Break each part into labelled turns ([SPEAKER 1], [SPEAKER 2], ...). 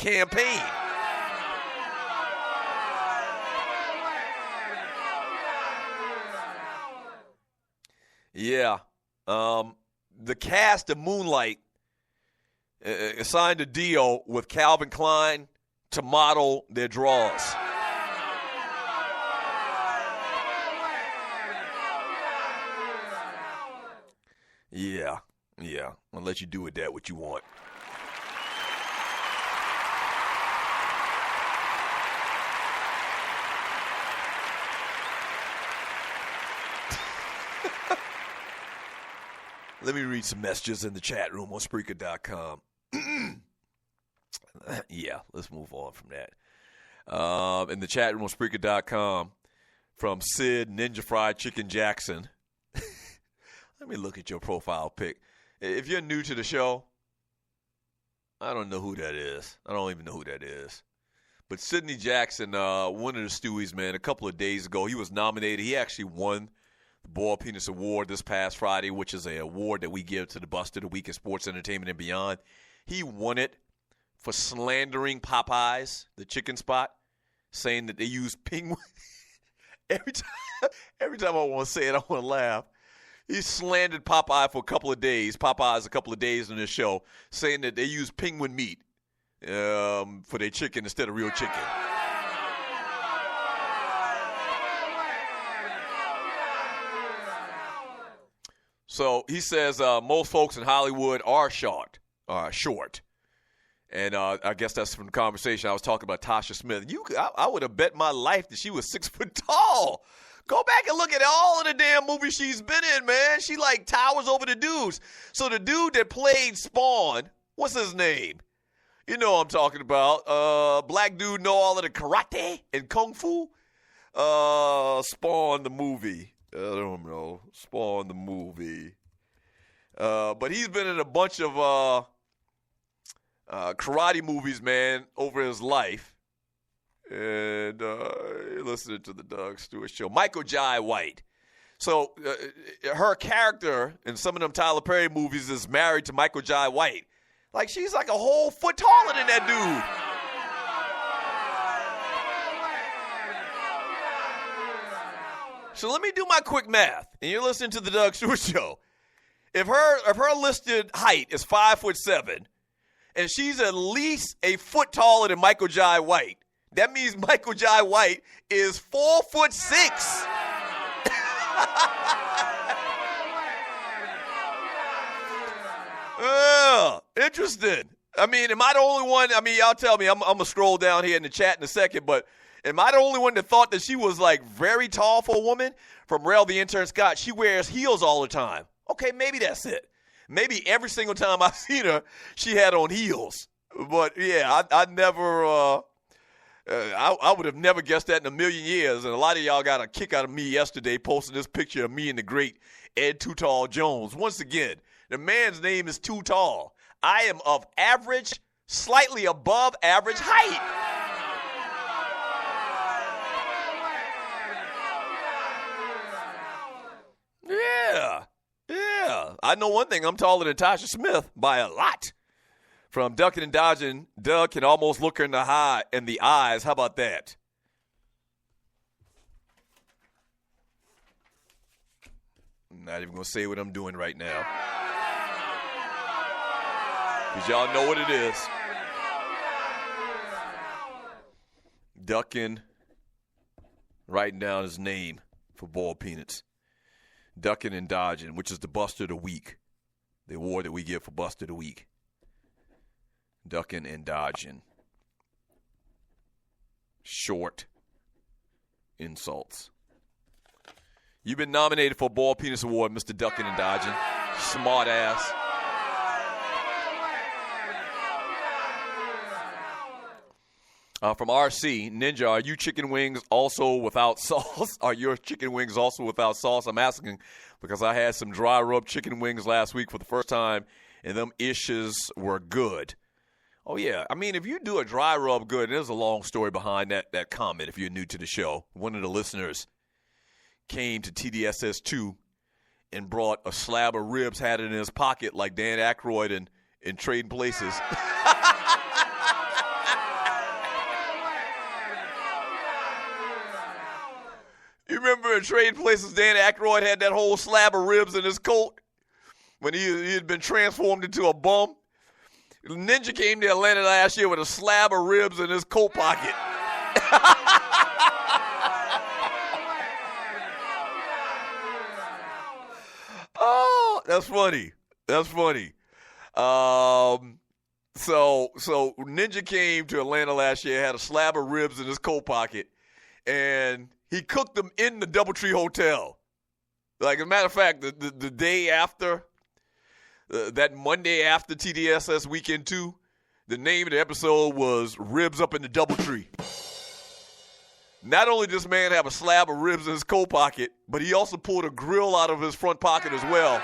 [SPEAKER 1] campaign. Yeah. The cast of Moonlight signed a deal with Calvin Klein to model their drawers. Yeah. I'll let you do with that what you want. Let me read some messages in the chat room on Spreaker.com. Yeah, let's move on from that. In the chat room on Spreaker.com from Sid Ninja Fried Chicken Jackson. Let me look at your profile pic. If you're new to the show, I don't know who that is. I don't even know who that is. But Sidney Jackson, one of the Stewies, man, a couple of days ago, he was nominated. He actually won the Boiled Penis Award this past Friday, which is an award that we give to the Bust of the Week in sports, entertainment, and beyond. He won it for slandering Popeyes, the chicken spot, saying that they use penguin. Every time I want to say it, I want to laugh. He slandered Popeye for a couple of days, Popeyes a couple of days on this show, saying that they use penguin meat for their chicken instead of real chicken. So he says most folks in Hollywood are short. And I guess that's from the conversation I was talking about Tasha Smith. I would have bet my life that she was 6 foot tall. Go back and look at all of the damn movies she's been in, man. She like towers over the dudes. So the dude that played Spawn, what's his name? You know what I'm talking about. Black dude know all of the karate and kung fu. Spawn the movie. I don't know. Spawn the movie. But he's been in a bunch of karate movies, man, over his life. And listening to the Doug Stewart Show. Michael Jai White. So her character in some of them Tyler Perry movies is married to Michael Jai White. Like, she's like a whole foot taller than that dude. So let me do my quick math. And you're listening to the Doug Stewart Show. If her listed height is 5'7", and she's at least a foot taller than Michael Jai White, that means Michael Jai White is 4'6". Interesting. I mean, am I the only one? I mean, y'all tell me. I'm going to scroll down here in the chat in a second, but am I the only one that thought that she was, like, very tall for a woman? From Rel the Intern Scott, she wears heels all the time. Okay, maybe that's it. Maybe every single time I've seen her, she had on heels. But, yeah, I never I would have never guessed that in a million years. And a lot of y'all got a kick out of me yesterday posting this picture of me and the great Ed Too Tall Jones. Once again, the man's name is Too Tall. I am of average, slightly above average height. Yeah. I know one thing. I'm taller than Tasha Smith by a lot. From ducking and dodging, Doug can almost look her in the eyes. How about that? I'm not even going to say what I'm doing right now. Because y'all know what it is. Ducking, writing down his name for boiled peanuts. Ducking and dodging, which is the Buster of the Week. The award that we give for Buster of the Week. Ducking and dodging. Short insults. You've been nominated for a Boiled Penis Award, Mr. Ducking and Dodging. Smart ass. From RC, Ninja, are you chicken wings also without sauce? Are your chicken wings also without sauce? I'm asking because I had some dry rub chicken wings last week for the first time, and them issues were good. Oh, yeah. I mean, if you do a dry rub good, and there's a long story behind that comment if you're new to the show. One of the listeners came to TDSS2 and brought a slab of ribs, had it in his pocket like Dan Aykroyd in Trading Places. remember in Trading Places, Dan Aykroyd had that whole slab of ribs in his coat when he had been transformed into a bum? Ninja came to Atlanta last year with a slab of ribs in his coat pocket. Oh, that's funny. That's funny. So Ninja came to Atlanta last year, had a slab of ribs in his coat pocket, and he cooked them in the DoubleTree Hotel. Like, as a matter of fact, the day after, that Monday after TDSS Weekend 2, the name of the episode was Ribs Up in the DoubleTree. Not only did this man have a slab of ribs in his coat pocket, but he also pulled a grill out of his front pocket as well.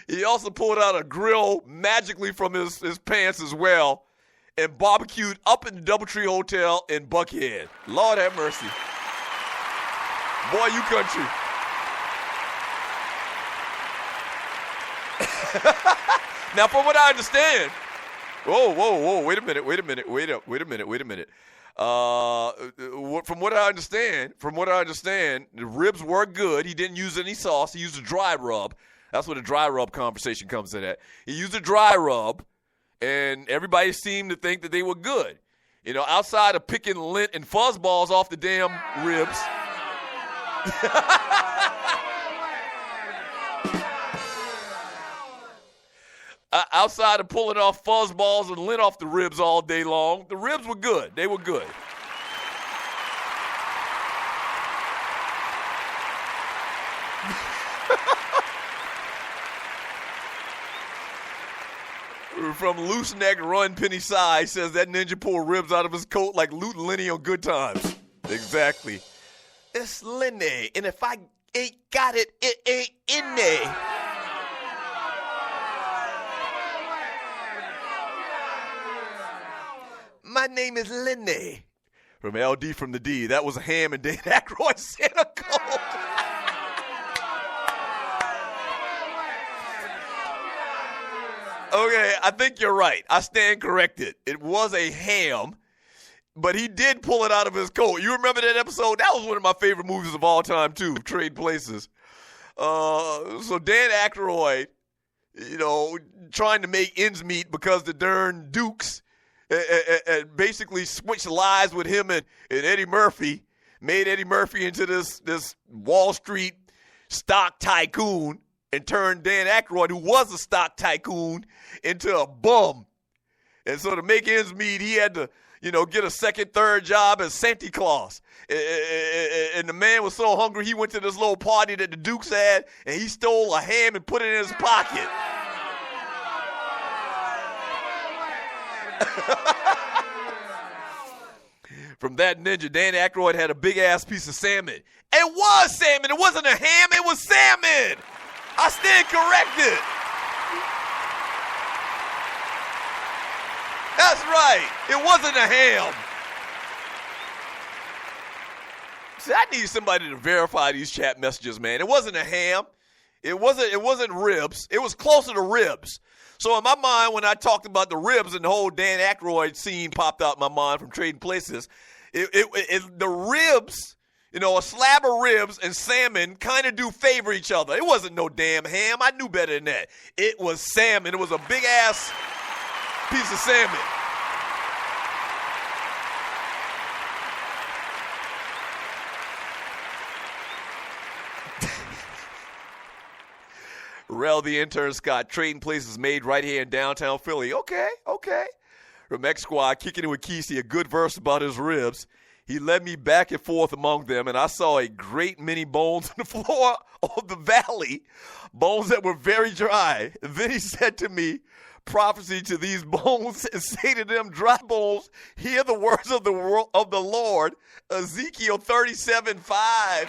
[SPEAKER 1] He also pulled out a grill magically from his pants as well and barbecued up in the DoubleTree Hotel in Buckhead. Lord have mercy. Boy, you country. Now, from what I understand, whoa, wait a minute. From what I understand, the ribs were good. He didn't use any sauce. He used a dry rub. That's where the dry rub conversation comes in at. He used a dry rub, and everybody seemed to think that they were good. You know, outside of picking lint and fuzzballs off the damn ribs. Outside of pulling off fuzzballs and lint off the ribs all day long, the ribs were good. They were good. From Loose Neck Run Penny Side says that ninja pulled ribs out of his coat like Luke and Lenny on Good Times. Exactly. It's Lenny, and if I ain't got it, it ain't in there. My name is Lenny. From LD from the D. That was a Ham and Dan Aykroyd Santa Cold. Okay, I think you're right. I stand corrected. It was a ham, but he did pull it out of his coat. You remember that episode? That was one of my favorite movies of all time, too, Trade Places. So Dan Aykroyd, you know, trying to make ends meet because the darn Dukes basically switched lives with him and Eddie Murphy, made Eddie Murphy into this Wall Street stock tycoon, and turned Dan Aykroyd, who was a stock tycoon, into a bum. And so to make ends meet, he had to, you know, get a second, third job as Santa Claus. And the man was so hungry, he went to this little party that the Dukes had, and he stole a ham and put it in his pocket. From that ninja, Dan Aykroyd had a big-ass piece of salmon. It was salmon. It wasn't a ham. It was salmon. I stand corrected. That's right. It wasn't a ham. See, I need somebody to verify these chat messages, man. It wasn't a ham. It wasn't ribs. It was closer to ribs. So in my mind, when I talked about the ribs and the whole Dan Aykroyd scene popped out in my mind from Trading Places, the ribs, you know, a slab of ribs and salmon kind of do favor each other. It wasn't no damn ham. I knew better than that. It was salmon. It was a big-ass piece of salmon. Rel the intern Scott, Trading Places made right here in downtown Philly. Okay. From X Squad, kicking it with Kesey, a good verse about his ribs. He led me back and forth among them, and I saw a great many bones on the floor of the valley, bones that were very dry. And then he said to me, prophecy to these bones, and say to them, dry bones, hear the words of the Lord, Ezekiel 37:5.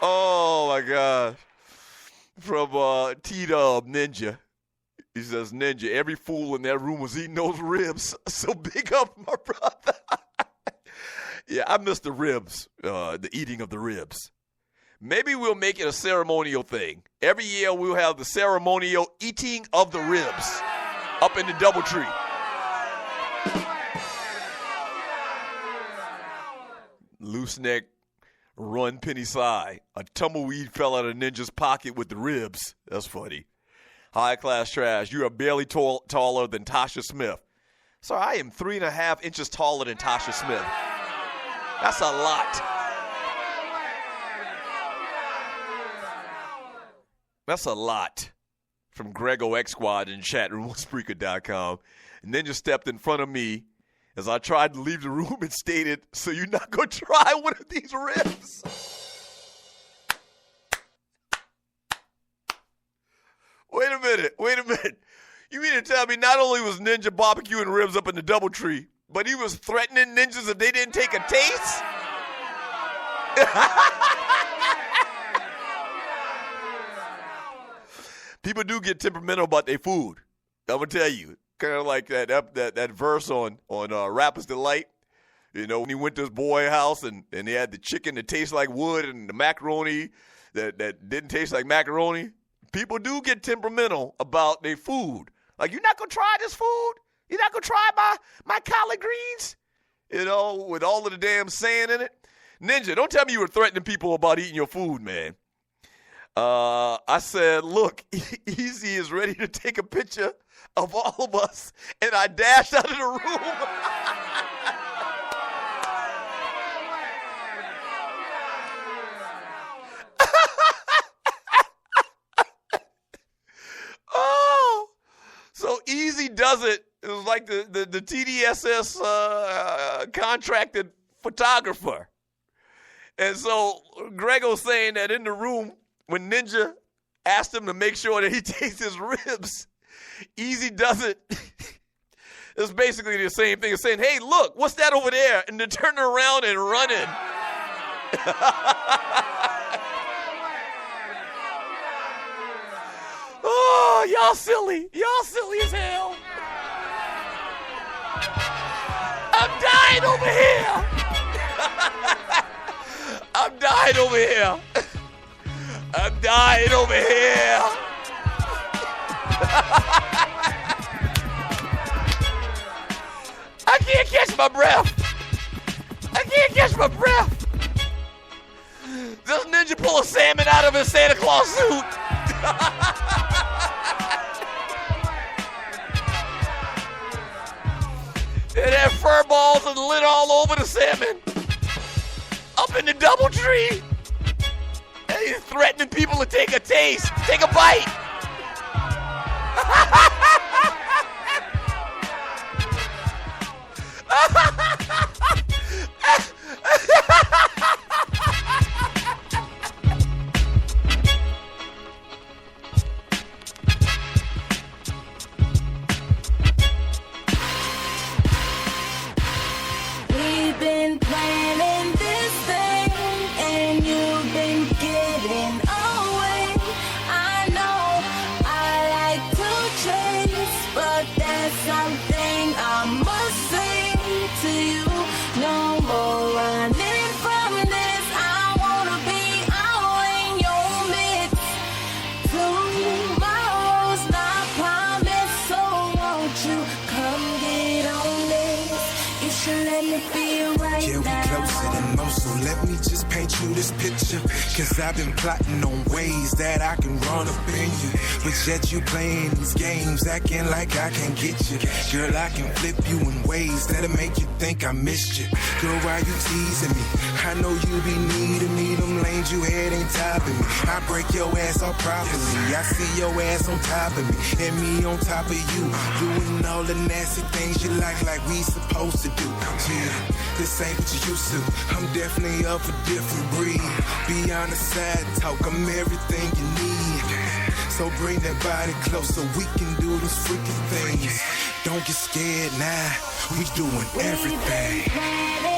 [SPEAKER 1] Oh my gosh. From T-Dub Ninja. He says, Ninja, every fool in that room was eating those ribs. So big up, my brother. Yeah, I miss the ribs, the eating of the ribs. Maybe we'll make it a ceremonial thing. Every year we'll have the ceremonial eating of the ribs up in the DoubleTree. Loose neck, run Peninsula. A tumbleweed fell out of Ninja's pocket with the ribs. That's funny. High class trash. You are barely taller than Tasha Smith. Sir, I am 3.5 inches taller than Tasha Smith. That's a lot. That's a lot. From Grego X Squad in the chat room on Spreaker.com. Ninja stepped in front of me as I tried to leave the room and stated, "So you're not going to try one of these ribs?" Wait a minute. You mean to tell me not only was Ninja barbecuing ribs up in the DoubleTree, but he was threatening ninjas if they didn't take a taste? People do get temperamental about their food. I'm going to tell you. Kind of like that verse on Rapper's Delight. You know, when he went to his boy house and he had the chicken that tastes like wood and the macaroni that didn't taste like macaroni. People do get temperamental about their food. Like, you're not going to try this food? You're not going to try my collard greens? You know, with all of the damn sand in it? Ninja, don't tell me you were threatening people about eating your food, man. I said, look, Easy is ready to take a picture of all of us, and I dashed out of the room. Oh, so Easy does it. It was like the TDSS contracted photographer. And so Grego's saying that in the room, when Ninja asked him to make sure that he takes his ribs, Easy does it. It's basically the same thing as saying, "Hey, look, what's that over there?" And then turning around and running. Oh, y'all silly. Y'all silly as hell. I'm dying over here. I'm dying over here. I'm dying over here. I can't catch my breath. I can't catch my breath. Does Ninja pull a salmon out of his Santa Claus suit? It had fur balls and lit all over the salmon. Up in the DoubleTree. And he's threatening people to take a taste. Take a bite.
[SPEAKER 2] We've been planning this thing, and you've been getting away. I know I like to chase, but there's something I must say to you. No more running from this. I wanna be out in your midst. Tomorrow's not promised, so won't you come get on this? You should let me feel right
[SPEAKER 3] Yeah, we
[SPEAKER 2] now.
[SPEAKER 3] closer than most, so let me just paint you this picture. Cause I've been plotting on ways that I can run up in you. But yet you playing these games, acting like I can get you. Girl, I can flip you in ways that'll make you think I missed you. Girl, why you teasing me? I know you be needing me, them lanes you had ain't topping me. I break your ass off properly, I see your ass on top of me, and me on top of you. Doing all the nasty things you like we supposed to do. Yeah, this ain't what you used to. I'm definitely of a different breed. Be on the side, talk, I'm everything you need. So bring that body close so we can do these freaking things. Don't get scared now, we doing everything.